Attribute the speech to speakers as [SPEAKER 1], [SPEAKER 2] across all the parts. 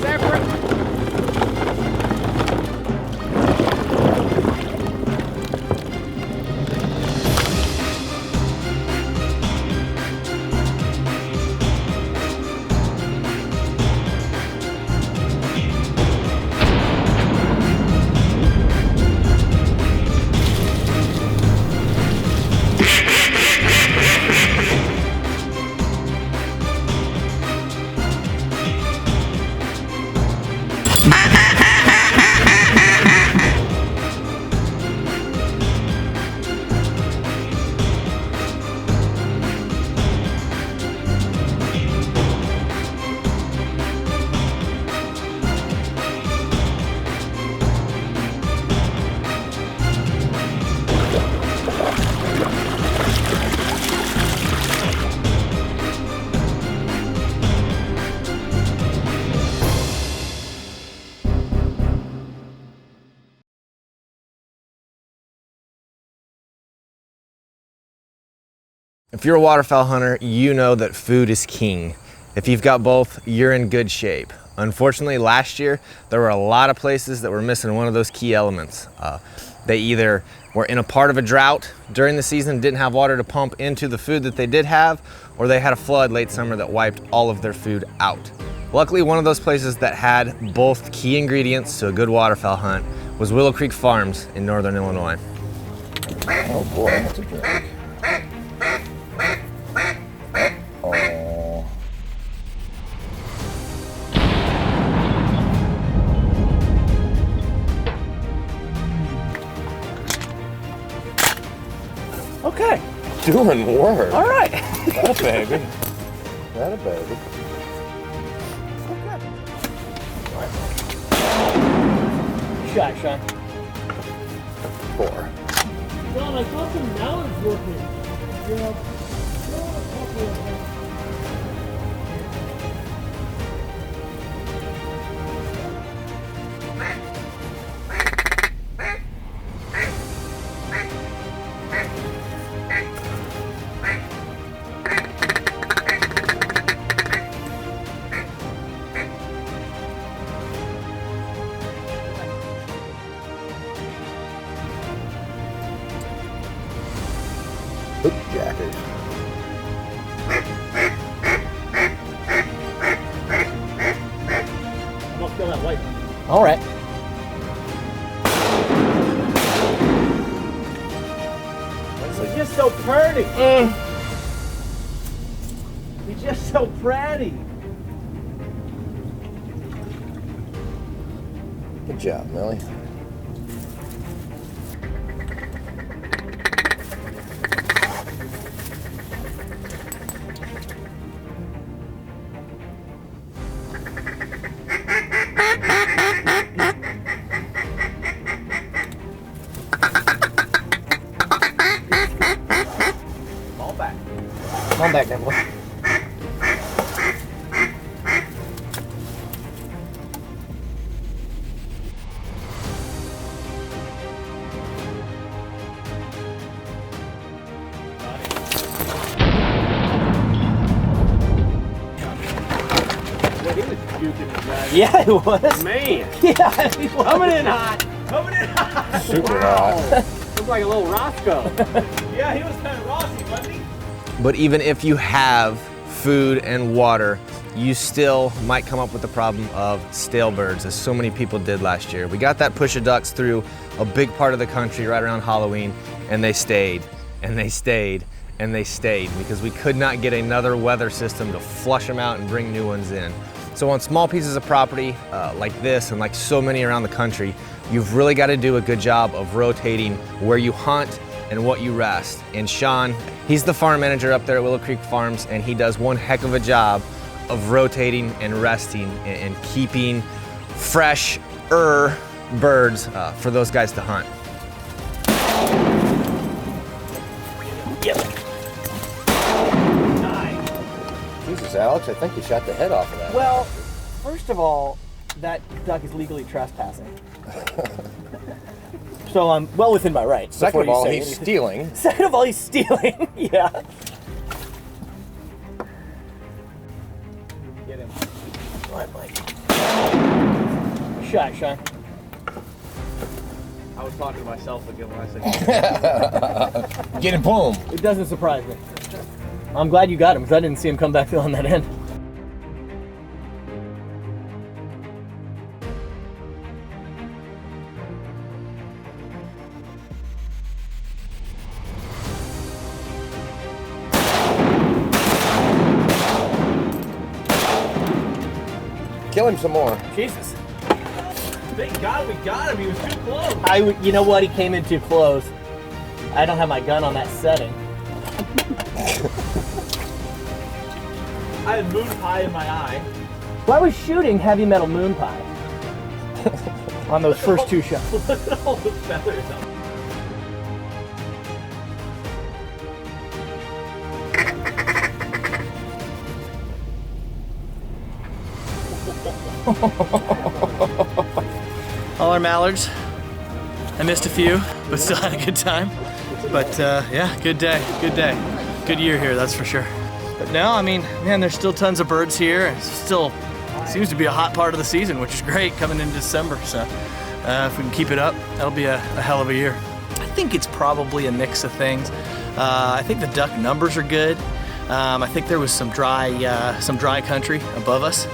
[SPEAKER 1] separate.
[SPEAKER 2] If you're a waterfowl hunter, you know that food is king. If you've got both, you're in good shape. Unfortunately, last year, there were a lot of places that were missing one of those key elements. They either were in a part of a drought during the season, didn't have water to pump into the food that they did have, or they had a flood late summer that wiped all of their food out. Luckily, one of those places that had both key ingredients to a good waterfowl hunt was Willow Creek Farms in northern Illinois.
[SPEAKER 3] Oh boy, that's a drink. Oh.
[SPEAKER 1] Okay.
[SPEAKER 3] Doing work.
[SPEAKER 1] All right.
[SPEAKER 3] That a baby. That a baby.
[SPEAKER 1] Shot, Sean.
[SPEAKER 3] 4.
[SPEAKER 4] John, I thought the melon's working. You know,
[SPEAKER 3] Jackers.
[SPEAKER 4] I'm gonna kill that white.
[SPEAKER 1] All right. You're just so pretty. You're just so pretty.
[SPEAKER 3] Good job, Millie.
[SPEAKER 1] Come back there, boy. Yeah, it was.
[SPEAKER 4] Man,
[SPEAKER 1] Yeah, it was.
[SPEAKER 4] coming in hot. Coming in hot.
[SPEAKER 3] Super hot.
[SPEAKER 4] Looks like a little Roscoe.
[SPEAKER 1] Yeah, he was kind of Rossi, wasn't he?
[SPEAKER 2] But even if you have food and water, you still might come up with the problem of stale birds, as so many people did last year. We got that push of ducks through a big part of the country right around Halloween, and they stayed, and they stayed, and they stayed, because we could not get another weather system to flush them out and bring new ones in. So on small pieces of property like this, and like so many around the country, you've really got to do a good job of rotating where you hunt and what you rest. And Sean, he's the farm manager up there at Willow Creek Farms, and he does one heck of a job of rotating and resting and keeping fresh birds for those guys to hunt.
[SPEAKER 3] Jesus, Alex, I think you shot the head off of that.
[SPEAKER 1] Well, first of all, that duck is legally trespassing. So I'm well within my rights.
[SPEAKER 3] Second of
[SPEAKER 1] before you
[SPEAKER 3] all,
[SPEAKER 1] say
[SPEAKER 3] he's
[SPEAKER 1] anything.
[SPEAKER 3] stealing.
[SPEAKER 1] Second of all, he's stealing. Yeah. Get him. All right, Mike. shot, Sean.
[SPEAKER 2] I was talking to myself again when I said
[SPEAKER 3] Get him home.
[SPEAKER 1] It doesn't surprise me. I'm glad you got him, because I didn't see him come back on that end.
[SPEAKER 3] Kill him some more.
[SPEAKER 1] Jesus.
[SPEAKER 2] Thank God we got him. He was too close.
[SPEAKER 1] You know what? He came in too close. I don't have my gun on that setting.
[SPEAKER 2] I had moon pie in my eye.
[SPEAKER 1] Well, I was shooting heavy metal moon pie on those first two shots.
[SPEAKER 2] Look at all the feathers up.
[SPEAKER 5] All our mallards. I missed a few, but still had a good time. But yeah, good day, good day. Good year here, that's for sure. But no, I mean, man, there's still tons of birds here. It still seems to be a hot part of the season, which is great coming into December. So if we can keep it up, that'll be a hell of a year. I think it's probably a mix of things. I think the duck numbers are good. I think there was some dry country above us,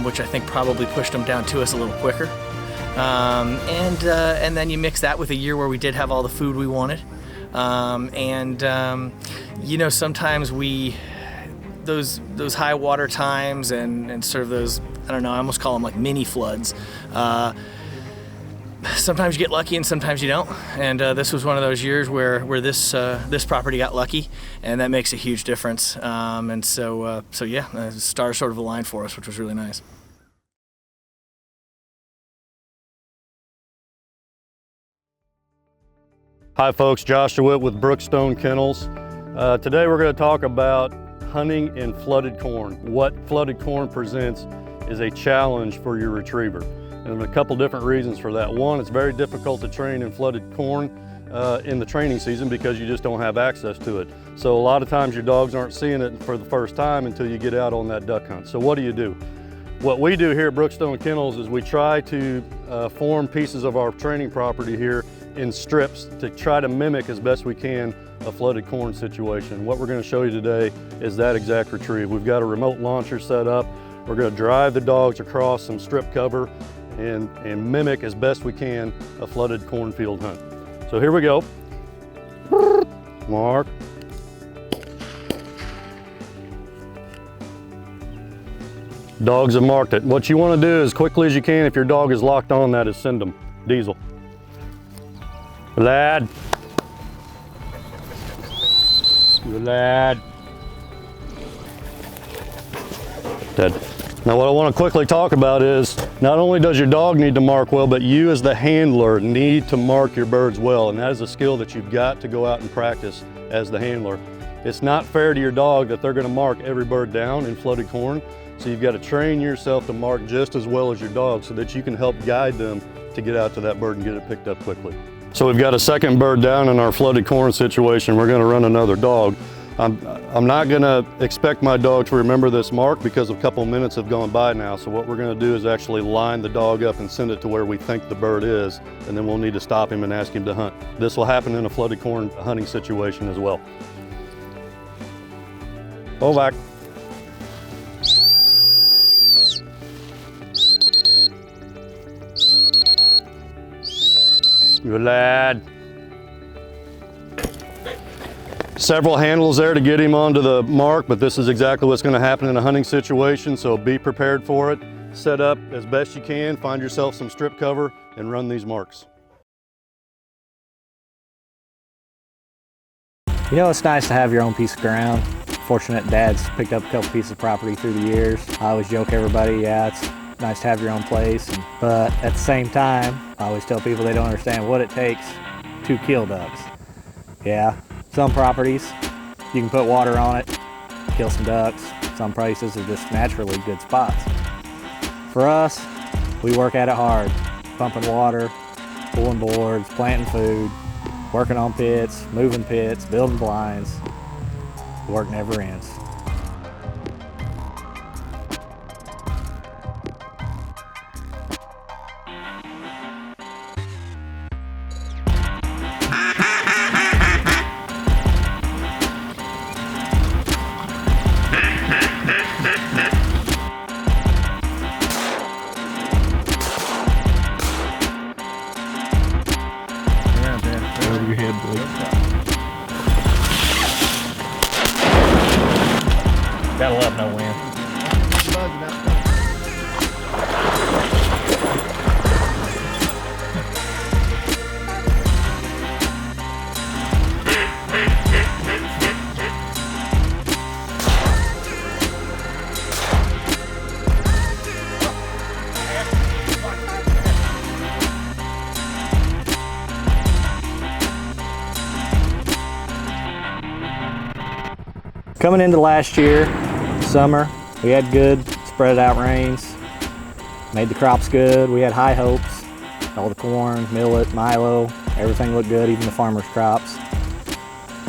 [SPEAKER 5] which I think probably pushed them down to us a little quicker. And then you mix that with a year where we did have all the food we wanted. You know, sometimes those high water times and sort of those, I don't know, I almost call them like mini floods. Sometimes you get lucky and sometimes you don't. And this was one of those years where this property got lucky, and that makes a huge difference. So yeah, the stars sort of aligned for us, which was really nice.
[SPEAKER 6] Hi folks, Josh DeWitt with Brookstone Kennels. Today we're going to talk about hunting in flooded corn. What flooded corn presents is a challenge for your retriever. And there's a couple different reasons for that. One, it's very difficult to train in flooded corn in the training season because you just don't have access to it. So a lot of times your dogs aren't seeing it for the first time until you get out on that duck hunt. So what do? What we do here at Brookstone Kennels is we try to form pieces of our training property here in strips to try to mimic as best we can a flooded corn situation. What we're going to show you today is that exact retrieve. We've got a remote launcher set up. We're going to drive the dogs across some strip cover and mimic as best we can a flooded cornfield hunt. So here we go. Mark. Dogs have marked it. What you want to do as quickly as you can, if your dog is locked on that, is send them. Diesel. Lad. Good lad. Dead. Now what I want to quickly talk about is, not only does your dog need to mark well, but you as the handler need to mark your birds well. And that is a skill that you've got to go out and practice as the handler. It's not fair to your dog that they're going to mark every bird down in flooded corn. So you've got to train yourself to mark just as well as your dog so that you can help guide them to get out to that bird and get it picked up quickly. So we've got a second bird down in our flooded corn situation. We're going to run another dog. I'm not going to expect my dog to remember this mark because a couple minutes have gone by now. So what we're going to do is actually line the dog up and send it to where we think the bird is, and then we'll need to stop him and ask him to hunt. This will happen in a flooded corn hunting situation as well. Go back. Good lad. Several handles there to get him onto the mark, but this is exactly what's going to happen in a hunting situation, so be prepared for it. Set up as best you can, find yourself some strip cover, and run these marks.
[SPEAKER 7] You know, it's nice to have your own piece of ground. Fortunate Dad's picked up a couple pieces of property through the years. I always joke everybody, yeah, it's nice to have your own place, but at the same time, I always tell people they don't understand what it takes to kill ducks. Yeah, some properties, you can put water on it, kill some ducks. Some places are just naturally good spots. For us, we work at it hard, pumping water, pulling boards, planting food, working on pits, moving pits, building blinds. The work never ends. we'll have no wind. Coming into last year, summer, we had good spread out rains, made the crops good. We had high hopes. All the corn, millet, milo, everything looked good, even the farmers' crops.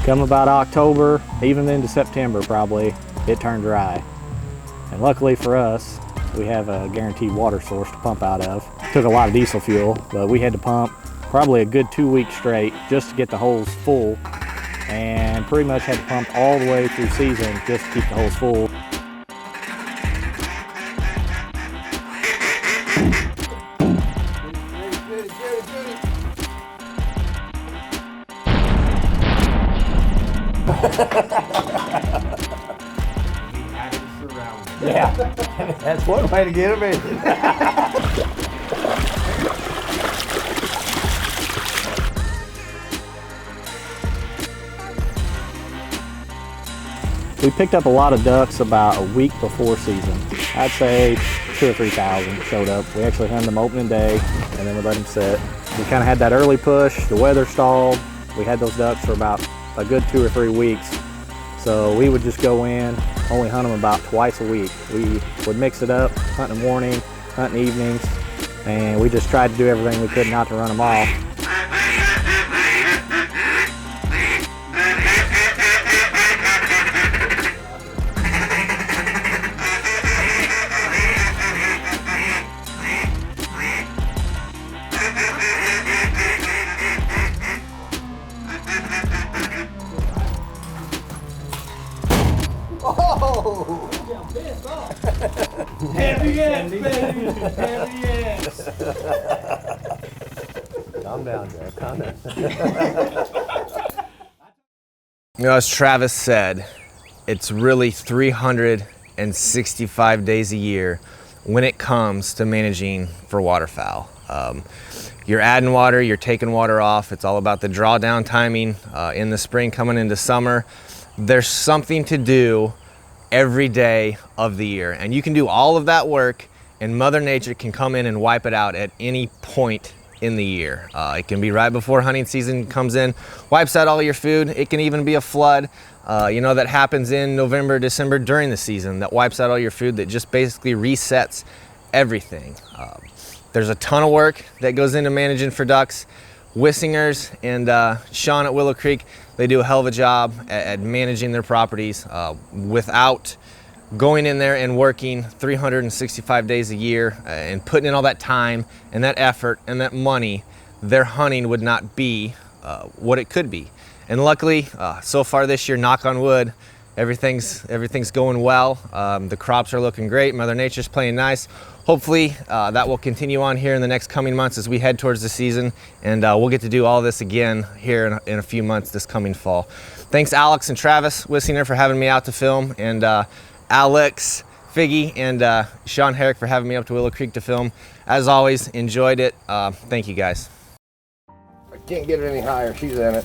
[SPEAKER 7] Come about October, even into September probably, it turned dry. And luckily for us, we have a guaranteed water source to pump out of. Took a lot of diesel fuel, but we had to pump probably a good 2 weeks straight just to get the holes full, and pretty much had to pump all the way through season just to keep the holes full.
[SPEAKER 1] Yeah, that's one way to get them in.
[SPEAKER 7] We picked up a lot of ducks about a week before season. I'd say 2,000 or 3,000 showed up. We actually hunted them opening day, and then we let them sit. We kind of had that early push, the weather stalled. We had those ducks for about a good 2 or 3 weeks. So we would just go in, only hunt them about twice a week. We would mix it up, hunt in the morning, hunt in the evenings, and we just tried to do everything we could not to run them off.
[SPEAKER 4] Heavy ass, baby! Heavy ass!
[SPEAKER 3] Calm down, Jack. Calm down.
[SPEAKER 2] You know, as Travis said, it's really 365 days a year when it comes to managing for waterfowl. You're adding water, you're taking water off. It's all about the drawdown timing in the spring coming into summer. There's something to do every day of the year, and you can do all of that work and Mother Nature can come in and wipe it out at any point in the year. It can be right before hunting season comes in, wipes out all your food. It can even be a flood, you know, that happens in November, December during the season that wipes out all your food, that just basically resets everything. There's a ton of work that goes into managing for ducks. Wissingers and Sean at Willow Creek, they do a hell of a job at managing their properties without going in there and working 365 days a year and putting in all that time and that effort and that money. Their hunting would not be what it could be. And luckily, so far this year, knock on wood, everything's going well. The crops are looking great. Mother Nature's playing nice. Hopefully that will continue on here in the next coming months as we head towards the season, and we'll get to do all this again here in a few months this coming fall. Thanks Alex and Travis Wissinger for having me out to film, and Alex, Figgy, and Sean Herrick for having me up to Willow Creek to film. As always, enjoyed it. Thank you guys.
[SPEAKER 3] I can't get it any higher. She's in it.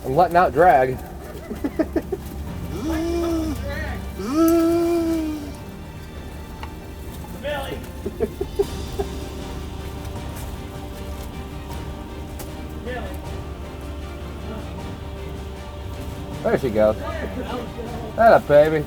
[SPEAKER 3] I'm letting out drag.
[SPEAKER 4] Belly! Belly!
[SPEAKER 3] There she goes. That up, baby.